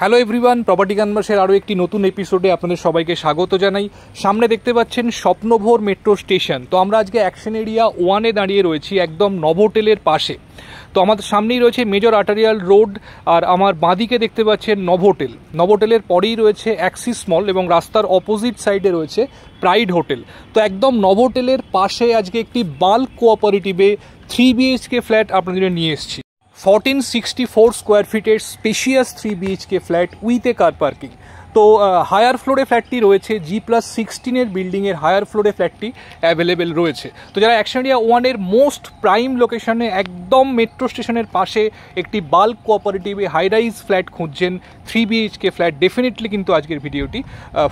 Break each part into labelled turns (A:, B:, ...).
A: Hello everyone, property ক্যানভাসের আরও একটি নতুন এপিসোডে আপনাদের সবাইকে স্বাগত জানাই। সামনে দেখতে পাচ্ছেন স্বপ্নভোর মেট্রো স্টেশন। তো আমরা আজকে অ্যাকশন এরিয়া 1-এ দাঁড়িয়ে রয়েছি, একদম নভোটেলের পাশে। তো আমাদের সামনেই রয়েছে মেজর আর্টারিয়াল রোড, আর আমার বাঁদিকে দেখতে পাচ্ছেন নভোটেল। নভোটেলের পরেই রয়েছে অ্যাক্সিস মল এবং রাস্তার অপোজিট সাইডে রয়েছে প্রাইড হোটেল। তো একদম নভোটেলের পাশে আজকে একটি বাল্ক কোঅপারেটিভে 3 BHK ফ্ল্যাট আপনাদের নিয়ে এসেছি। 1464 স্কোয়ার ফিটের spacious 3 BHK flat with a car parking. তো হায়ার ফ্লোরে ফ্ল্যাটটি রয়েছে, G+16 বিল্ডিংয়ের হায়ার ফ্লোরে ফ্ল্যাটটি অ্যাভেলেবেল রয়েছে। তো যারা অ্যাকশন এরিয়া 1-এর মোস্ট প্রাইম লোকেশনে একদম মেট্রো স্টেশনের পাশে একটি বাল্ক কোঅপারেটিভে হাই রাইজ ফ্ল্যাট খুঁজছেন, 3 BHK ফ্ল্যাট, ডেফিনেটলি কিন্তু আজকের ভিডিওটি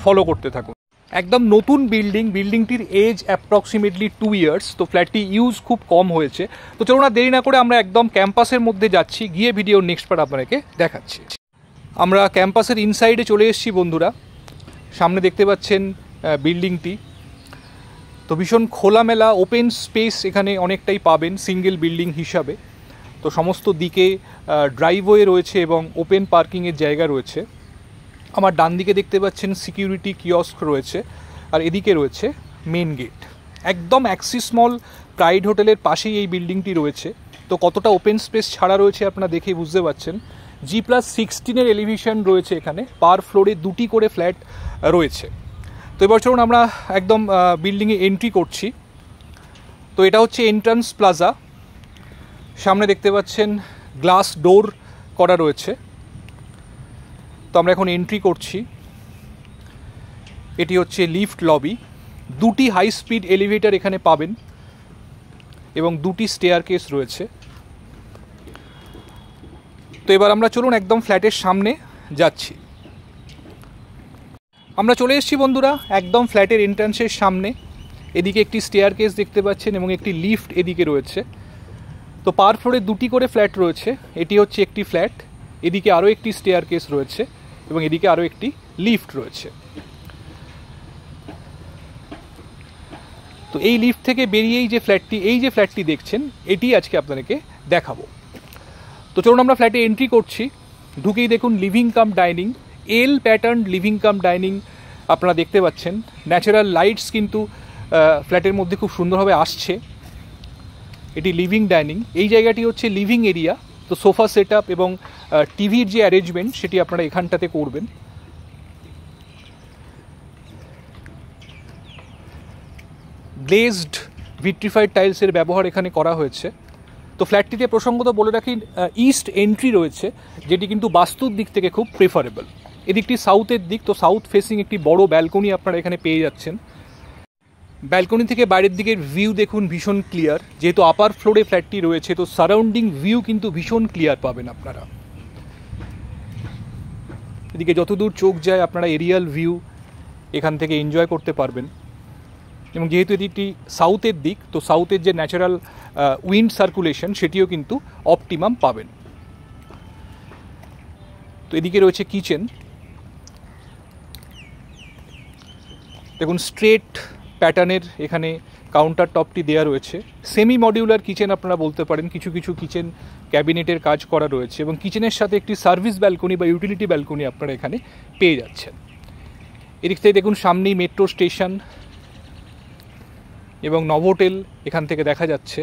A: ফলো করতে থাকুন। একদম নতুন বিল্ডিংটির এজ অ্যাপ্রক্সিমেটলি 2 ইয়ার্স। তো ফ্ল্যাটটি ইউজ খুব কম হয়েছে। তো চলুন না দেরি না করে আমরা একদম ক্যাম্পাসের মধ্যে যাচ্ছি, গিয়ে ভিডিওর নেক্সট পার্ট আপনাকে দেখাচ্ছি। আমরা ক্যাম্পাসের ইনসাইডে চলে এসেছি বন্ধুরা। সামনে দেখতে পাচ্ছেন বিল্ডিংটি। তো ভীষণ খোলামেলা ওপেন স্পেস এখানে অনেকটাই পাবেন সিঙ্গেল বিল্ডিং হিসাবে। তো সমস্ত দিকে ড্রাইভওয়ে রয়েছে এবং ওপেন পার্কিংয়ের জায়গা রয়েছে। আমার ডান দিকে দেখতে পাচ্ছেন সিকিউরিটি কিয়স্ক রয়েছে, আর এদিকে রয়েছে মেন গেট। একদম অ্যাক্সিস মল প্রাইড হোটেলের পাশেই এই বিল্ডিংটি রয়েছে। তো কতটা ওপেন স্পেস ছাড়া রয়েছে আপনারা দেখেই বুঝতে পারছেন। G+16 এলিভেশন রয়েছে এখানে, পার ফ্লোরে 2টি করে ফ্ল্যাট রয়েছে। তো এবার চলুন আমরা একদম বিল্ডিংয়ে এন্ট্রি করছি। তো এটা হচ্ছে এন্ট্রান্স প্লাজা। সামনে দেখতে পাচ্ছেন গ্লাস ডোর করা রয়েছে। তো আমরা এখন এন্ট্রি করছি। এটি হচ্ছে লিফট লবি। 2টি হাই স্পিড এলিভেটর এখানে পাবেন এবং 2টি স্টেয়ারকেস রয়েছে। তো এবার আমরা চলুন একদম ফ্ল্যাটের সামনে যাচ্ছি। আমরা চলে এসেছি বন্ধুরা একদম ফ্ল্যাটের এন্ট্রান্সের সামনে। এদিকে একটি স্টেয়ারকেস দেখতে পাচ্ছেন এবং একটি লিফট এদিকে রয়েছে। তো পার ফ্লোরে 2টি করে ফ্ল্যাট রয়েছে। এটি হচ্ছে একটি ফ্ল্যাট, এদিকে আরও একটি স্টেয়ারকেস রয়েছে এবং এদিকে আরও একটি লিফট রয়েছে। তো এই লিফট থেকে বেরিয়েই যে ফ্ল্যাটটি দেখছেন, এটি আজকে আপনাদেরকে দেখাবো। তো চলুন আমরা ফ্ল্যাটে এন্ট্রি করছি। ঢুকেই দেখুন লিভিং কাম ডাইনিং, এল প্যাটার্ন লিভিং কাম ডাইনিং আপনারা দেখতে পাচ্ছেন। ন্যাচারাল লাইটস কিন্তু ফ্ল্যাটের মধ্যে খুব সুন্দরভাবে আসছে। এটি লিভিং ডাইনিং। এই জায়গাটি হচ্ছে লিভিং এরিয়া। তো সোফা সেট আপ এবং টিভির যে অ্যারেঞ্জমেন্ট সেটি আপনারা এখানটাতে করবেন। গ্লেজড ভিট্রিফাইড টাইলসের ব্যবহার এখানে করা হয়েছে। তো ফ্ল্যাটটিতে প্রসঙ্গত বলে রাখি ইস্ট এন্ট্রি রয়েছে, যেটি কিন্তু বাস্তুর দিক থেকে খুব প্রেফারেবল। এদিকটি সাউথের দিক। তো সাউথ ফেসিং একটি বড় ব্যালকনি আপনারা এখানে পেয়ে যাচ্ছেন। ব্যালকনি থেকে বাইরের দিকের ভিউ দেখুন ভীষণ ক্লিয়ার। যেহেতু আপার ফ্লোরে ফ্ল্যাটটি রয়েছে, তো সারাউন্ডিং ভিউ কিন্তু ভীষণ ক্লিয়ার পাবেন আপনারা। এদিকে যতদূর চোখ যায় আপনারা এরিয়াল ভিউ এখান থেকে এনজয় করতে পারবেন। এবং যেহেতু এদিকটি সাউথের দিক, তো সাউথের যে ন্যাচারাল উইন্ড সার্কুলেশন সেটিও কিন্তু অপটিমাম পাবেন। তো এদিকে রয়েছে কিচেন। দেখুন স্ট্রেট প্যাটার্নের এখানে কাউন্টার টপটি দেওয়া রয়েছে। সেমি মডিউলার কিচেন আপনারা বলতে পারেন। কিছু কিছু কিচেন ক্যাবিনেটের কাজ করা রয়েছে এবং কিচেনের সাথে একটি সার্ভিস ব্যালকনি বা ইউটিলিটি ব্যালকনি আপনারা এখানে পেয়ে যাচ্ছেন। এদিক থেকে দেখুন সামনেই মেট্রো স্টেশন এবং নভোটেল এখান থেকে দেখা যাচ্ছে।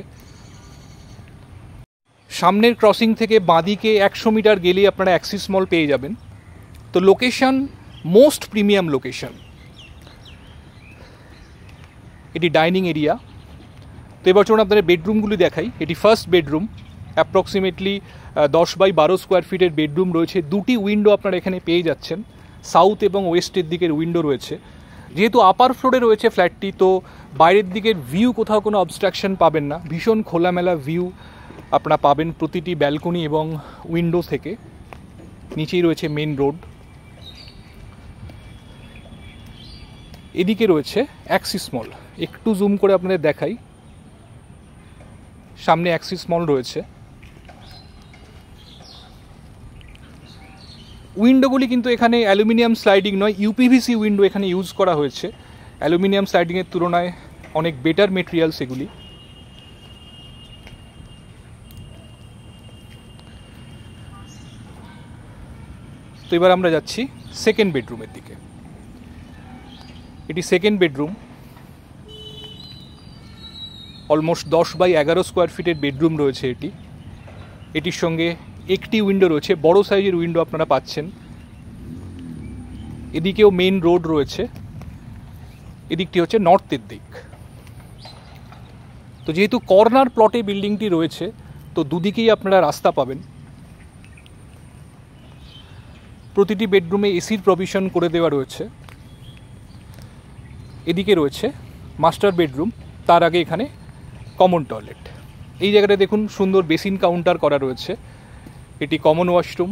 A: সামনের ক্রসিং থেকে বাঁদিকে 100 মিটার গেলেই আপনারা অ্যাক্সিস মল পেয়ে যাবেন। তো লোকেশন মোস্ট প্রিমিয়াম লোকেশন। এটি ডাইনিং এরিয়া। তো এবার চলুন আপনাদের বেডরুমগুলি দেখাই। এটি first bedroom. Approximately 10x12 square ফিটের বেডরুম রয়েছে। 2টি উইন্ডো আপনারা এখানে পেয়ে যাচ্ছেন। সাউথ এবং ওয়েস্টের দিকের উইন্ডো রয়েছে। যেহেতু আপার ফ্লোরে রয়েছে ফ্ল্যাটটি, তো বাইরের দিকের ভিউ কোথাও কোনো অবস্ট্রাকশন পাবেন না। ভীষণ খোলামেলা ভিউ আপনারা পাবেন প্রতিটি ব্যালকনি এবং উইন্ডো থেকে। নিচেই রয়েছে মেন রোড। এদিকে রয়েছে অ্যাক্সিস মল। একটু জুম করে আপনাদের দেখাই। সামনে অ্যাক্সিস মল রয়েছে। উইন্ডোগুলি কিন্তু এখানে অ্যালুমিনিয়াম স্লাইডিং নয়, ইউপিভিসি উইন্ডো এখানে ইউজ করা হয়েছে। অ্যালুমিনিয়াম স্লাইডিংয়ের তুলনায় অনেক বেটার মেটেরিয়ালস এগুলি। তো এবার আমরা যাচ্ছি সেকেন্ড বেডরুমের দিকে। এটি second bedroom, almost 10x11 square ফিটের বেডরুম রয়েছে এটি। এটির সঙ্গে একটি উইন্ডো রয়েছে, বড় সাইজের উইন্ডো আপনারা পাচ্ছেন। এদিকেও মেইন রোড রয়েছে, এদিকটি হচ্ছে নর্থের দিক। তো যেহেতু কর্নার প্লটে বিল্ডিংটি রয়েছে, তো দুদিকেই আপনারা রাস্তা পাবেন। প্রতিটি বেডরুমে এসির প্রভিশন করে দেওয়া রয়েছে। এদিকে রয়েছে মাস্টার বেডরুম, তার আগে এখানে কমন টয়লেট। এই জায়গাটা দেখুন সুন্দর বেসিন কাউন্টার করা রয়েছে। এটি কমন ওয়াশরুম,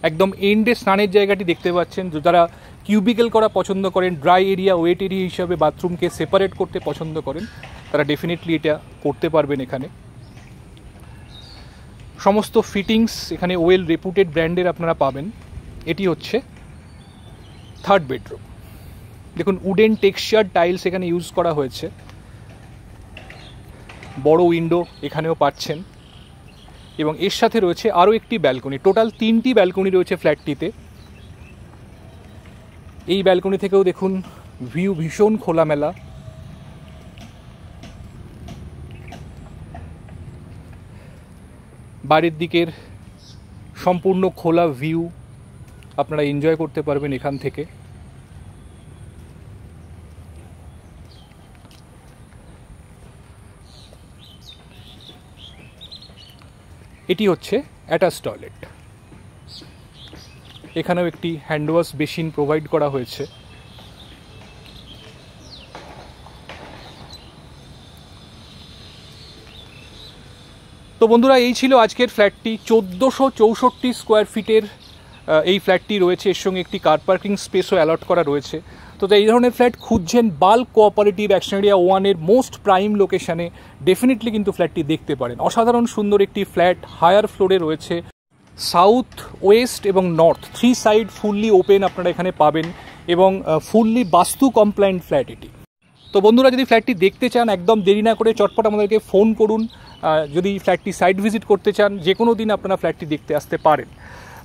A: একদম এন্ডে স্নানের জায়গাটি দেখতে পাচ্ছেন। যারা কিউবিকেল করা পছন্দ করেন, ড্রাই এরিয়া ওয়েট এরিয়া হিসাবে বাথরুমকে সেপারেট করতে পছন্দ করেন, তারা ডেফিনেটলি এটা করতে পারবেন। এখানে সমস্ত ফিটিংস এখানে ওয়েল রেপুটেড ব্র্যান্ডের আপনারা পাবেন। এটি হচ্ছে থার্ড বেডরুম। দেখুন উডেন টেক্সচার টাইলস এখানে ইউজ করা হয়েছে। বড় উইন্ডো এখানেও পাচ্ছেন, এবং এর সাথে রয়েছে আরও একটি ব্যালকনি। টোটাল 3টি ব্যালকনি রয়েছে ফ্ল্যাটটিতে। এই ব্যালকনি থেকেও দেখুন ভিউ ভীষণ খোলামেলা। বাড়ির দিকের সম্পূর্ণ খোলা ভিউ আপনারা এনজয় করতে পারবেন এখান থেকে। এটি হচ্ছে অ্যাটাচ টয়লেট। এখানেও একটি হ্যান্ড ওয়াশ বেসিন প্রোভাইড করা হয়েছে। তো বন্ধুরা, এই ছিল আজকের ফ্ল্যাটটি। 1464 স্কোয়ার ফিটের এই ফ্ল্যাটটি রয়েছে। এর সঙ্গে একটি কার পার্কিং স্পেসও অ্যালট করা রয়েছে। তো এই ধরনের ফ্ল্যাট খুঁজছেন বাল্ক কোঅপারেটিভ অ্যাকশন এরিয়া 1-এর মোস্ট প্রাইম লোকেশানে, ডেফিনেটলি কিন্তু ফ্ল্যাটটি দেখতে পারেন। অসাধারণ সুন্দর একটি ফ্ল্যাট, হায়ার ফ্লোরে রয়েছে। সাউথ, ওয়েস্ট এবং নর্থ 3 সাইড ফুললি ওপেন আপনারা এখানে পাবেন, এবং ফুললি বাস্তু কমপ্লায়েন্ট ফ্ল্যাট এটি। তো বন্ধুরা, যদি ফ্ল্যাটটি দেখতে চান, একদম দেরি না করে চটপট আমাদেরকে ফোন করুন। যদি ফ্ল্যাটটি সাইট ভিজিট করতে চান, যে কোনো দিন আপনারা ফ্ল্যাটটি দেখতে আসতে পারেন।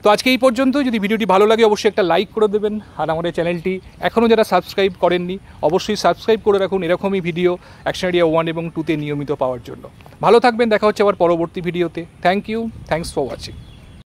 A: তো আজকে এই পর্যন্ত। যদি ভিডিওটি ভালো লাগে অবশ্যই একটা লাইক করে দেবেন, আর আমাদের চ্যানেলটি এখনও যারা সাবস্ক্রাইব করেননি অবশ্যই সাবস্ক্রাইব করে রাখুন এরকমই ভিডিও অ্যাকশন এরিয়া 1 এবং 2-তে নিয়মিত পাওয়ার জন্য। ভালো থাকবেন, দেখা হচ্ছে আবার পরবর্তী ভিডিওতে। Thank you, thanks for watching.